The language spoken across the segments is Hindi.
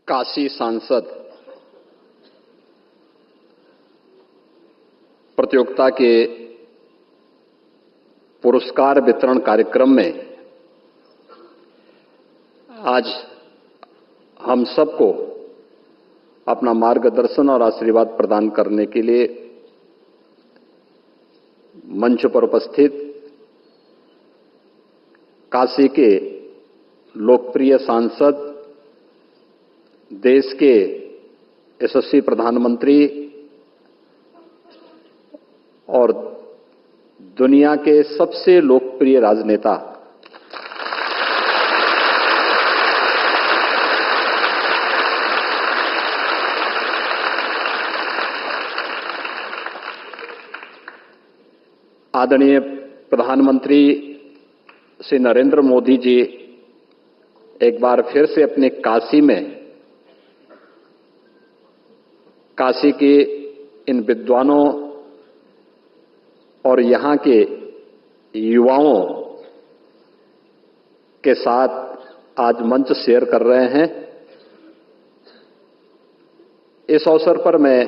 काशी सांसद प्रतियोगिता के पुरस्कार वितरण कार्यक्रम में आज हम सबको अपना मार्गदर्शन और आशीर्वाद प्रदान करने के लिए मंच पर उपस्थित काशी के लोकप्रिय सांसद, देश के यशस्वी प्रधानमंत्री और दुनिया के सबसे लोकप्रिय राजनेता आदरणीय प्रधानमंत्री श्री नरेंद्र मोदी जी एक बार फिर से अपने काशी के इन विद्वानों और यहाँ के युवाओं के साथ आज मंच शेयर कर रहे हैं। इस अवसर पर मैं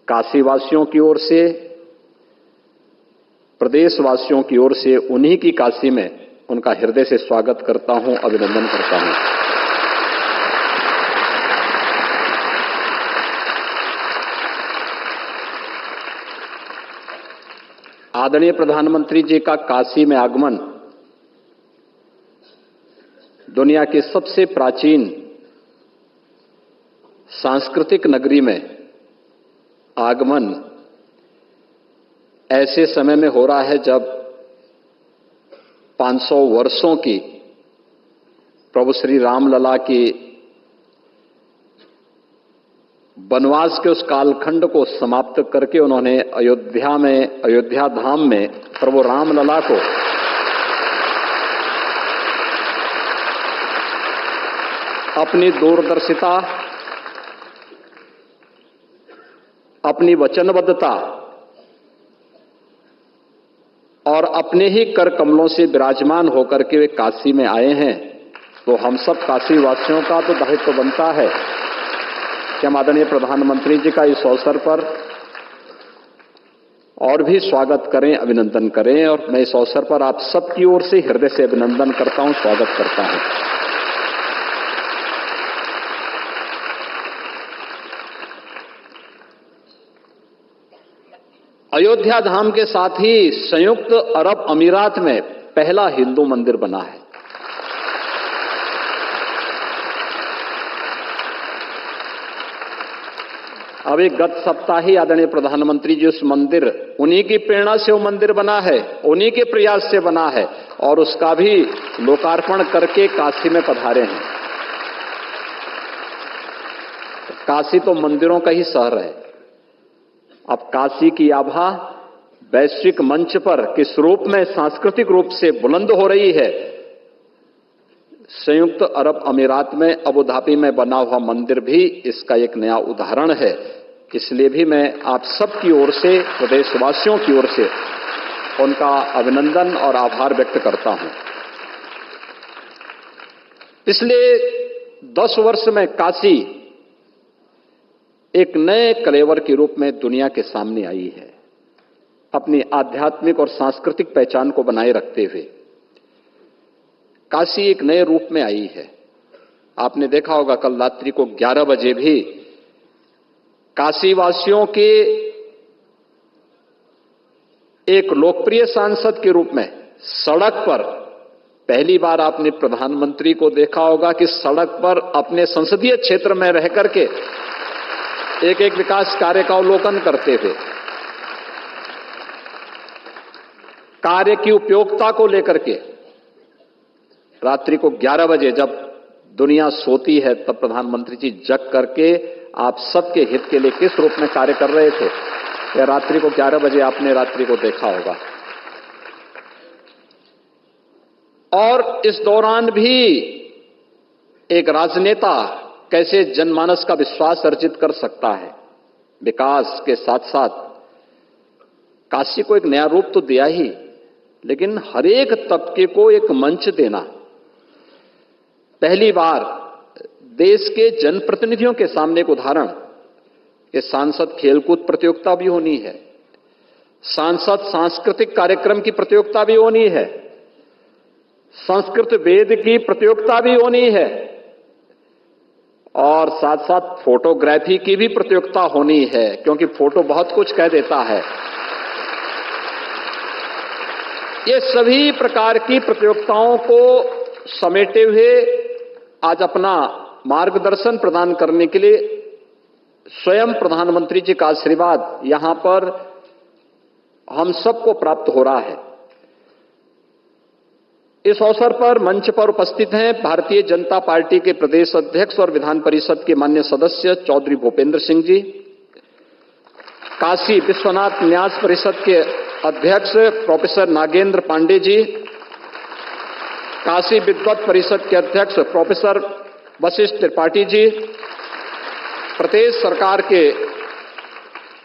काशीवासियों की ओर से, प्रदेशवासियों की ओर से उन्हीं की काशी में उनका हृदय से स्वागत करता हूं, अभिनंदन करता हूं। आदरणीय प्रधानमंत्री जी का काशी में आगमन दुनिया की सबसे प्राचीन सांस्कृतिक नगरी में आगमन ऐसे समय में हो रहा है जब 500 वर्षों की प्रभु श्री रामलला की वनवास के उस कालखंड को समाप्त करके उन्होंने अयोध्या धाम में प्रभु रामलला को अपनी दूरदर्शिता, अपनी वचनबद्धता और अपने ही कर कमलों से विराजमान होकर के वे काशी में आए हैं। तो हम सब काशी वासियों का तो दायित्व बनता है कि हम आदरणीय प्रधानमंत्री जी का इस अवसर पर और भी स्वागत करें, अभिनंदन करें। और मैं इस अवसर पर आप सबकी ओर से हृदय से अभिनंदन करता हूं, स्वागत करता हूं। अयोध्या धाम के साथ ही संयुक्त अरब अमीरात में पहला हिंदू मंदिर बना है। अभी गत सप्ताह ही आदरणीय प्रधानमंत्री जी उस मंदिर, उन्हीं की प्रेरणा से वो मंदिर बना है, उन्हीं के प्रयास से बना है और उसका भी लोकार्पण करके काशी में पधारे हैं। काशी तो मंदिरों का ही शहर है। अब काशी की आभा वैश्विक मंच पर किस रूप में सांस्कृतिक रूप से बुलंद हो रही है। संयुक्त अरब अमीरात में अबू धाबी में बना हुआ मंदिर भी इसका एक नया उदाहरण है। इसलिए भी मैं आप सबकी ओर से, प्रदेशवासियों की ओर से उनका अभिनंदन और आभार व्यक्त करता हूं। पिछले 10 वर्ष में काशी एक नए कलेवर के रूप में दुनिया के सामने आई है। अपनी आध्यात्मिक और सांस्कृतिक पहचान को बनाए रखते हुए काशी एक नए रूप में आई है। आपने देखा होगा कल रात्रि को 11 बजे भी काशीवासियों के एक लोकप्रिय सांसद के रूप में सड़क पर पहली बार आपने प्रधानमंत्री को देखा होगा कि सड़क पर अपने संसदीय क्षेत्र में रह करके एक एक विकास कार्य का अवलोकन करते थे। कार्य की उपयोगिता को लेकर के रात्रि को 11 बजे जब दुनिया सोती है तब प्रधानमंत्री जी जग करके आप सबके हित के लिए किस रूप में कार्य कर रहे थे, या रात्रि को 11 बजे आपने रात्रि को देखा होगा। और इस दौरान भी एक राजनेता कैसे जनमानस का विश्वास अर्जित कर सकता है। विकास के साथ साथ काशी को एक नया रूप तो दिया ही, लेकिन हर एक तबके को एक मंच देना। पहली बार देश के जनप्रतिनिधियों के सामने एक उदाहरण, ये सांसद खेलकूद प्रतियोगिता भी होनी है, सांसद सांस्कृतिक कार्यक्रम की प्रतियोगिता भी होनी है, संस्कृत वेद की प्रतियोगिता भी होनी है और साथ साथ फोटोग्राफी की भी प्रतियोगिता होनी है, क्योंकि फोटो बहुत कुछ कह देता है। ये सभी प्रकार की प्रतियोगिताओं को समेटे हुए आज अपना मार्गदर्शन प्रदान करने के लिए स्वयं प्रधानमंत्री जी का आशीर्वाद यहां पर हम सबको प्राप्त हो रहा है। इस अवसर पर मंच पर उपस्थित हैं भारतीय जनता पार्टी के प्रदेश अध्यक्ष और विधान परिषद के माननीय सदस्य चौधरी भूपेंद्र सिंह जी, काशी विश्वनाथ न्यास परिषद के अध्यक्ष प्रोफेसर नागेंद्र पांडे जी, काशी विद्वत परिषद के अध्यक्ष प्रोफेसर वशिष्ठ त्रिपाठी जी, प्रदेश सरकार के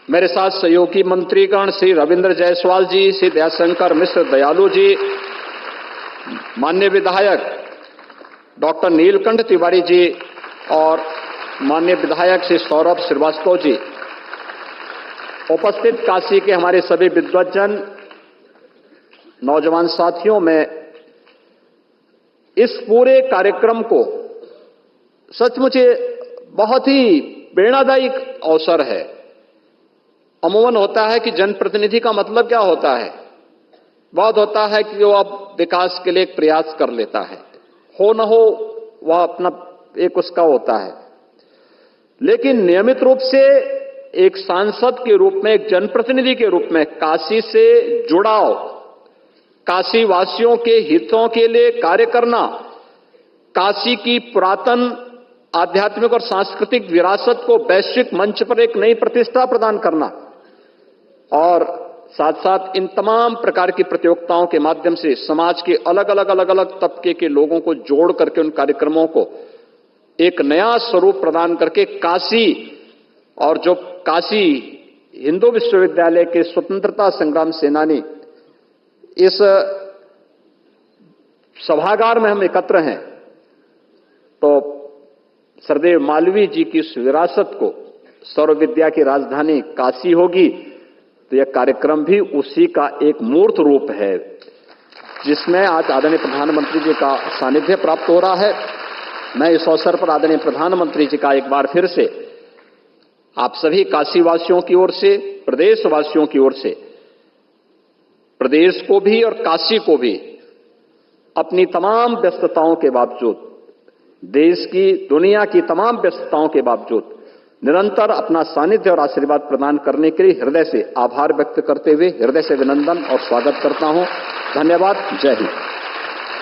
मेरे साथ सहयोगी मंत्रीगण श्री रविंद्र जायसवाल जी, श्री दयाशंकर मिश्र दयालु जी, माननीय विधायक डॉक्टर नीलकंठ तिवारी जी और माननीय विधायक श्री सौरभ श्रीवास्तव जी, उपस्थित काशी के हमारे सभी विद्वज्जन, नौजवान साथियों, में इस पूरे कार्यक्रम को सचमुच बहुत ही प्रेरणादायी अवसर है। अमूमन होता है कि जनप्रतिनिधि का मतलब क्या होता है, बहुत होता है कि वो अब विकास के लिए एक प्रयास कर लेता है, हो न हो वह अपना एक उसका होता है, लेकिन नियमित रूप से एक सांसद के रूप में, एक जनप्रतिनिधि के रूप में काशी से जुड़ाव, काशी वासियों के हितों के लिए कार्य करना, काशी की पुरातन आध्यात्मिक और सांस्कृतिक विरासत को वैश्विक मंच पर एक नई प्रतिष्ठा प्रदान करना और साथ साथ इन तमाम प्रकार की प्रतियोगिताओं के माध्यम से समाज के अलग अलग तबके के लोगों को जोड़ करके उन कार्यक्रमों को एक नया स्वरूप प्रदान करके काशी और जो काशी हिंदू विश्वविद्यालय के स्वतंत्रता संग्राम सेनानी इस सभागार में हम एकत्र हैं, तो सरदेव मालवीय जी की इस विरासत को सर्व विद्या की राजधानी काशी होगी, तो यह कार्यक्रम भी उसी का एक मूर्त रूप है जिसमें आज आदरणीय प्रधानमंत्री जी का सानिध्य प्राप्त हो रहा है। मैं इस अवसर पर आदरणीय प्रधानमंत्री जी का एक बार फिर से आप सभी काशीवासियों की ओर से, प्रदेशवासियों की ओर से, प्रदेश को भी और काशी को भी अपनी तमाम व्यस्तताओं के बावजूद, देश की, दुनिया की तमाम व्यस्तताओं के बावजूद निरंतर अपना सानिध्य और आशीर्वाद प्रदान करने के लिए हृदय से आभार व्यक्त करते हुए हृदय से अभिनंदन और स्वागत करता हूं। धन्यवाद। जय हिंद।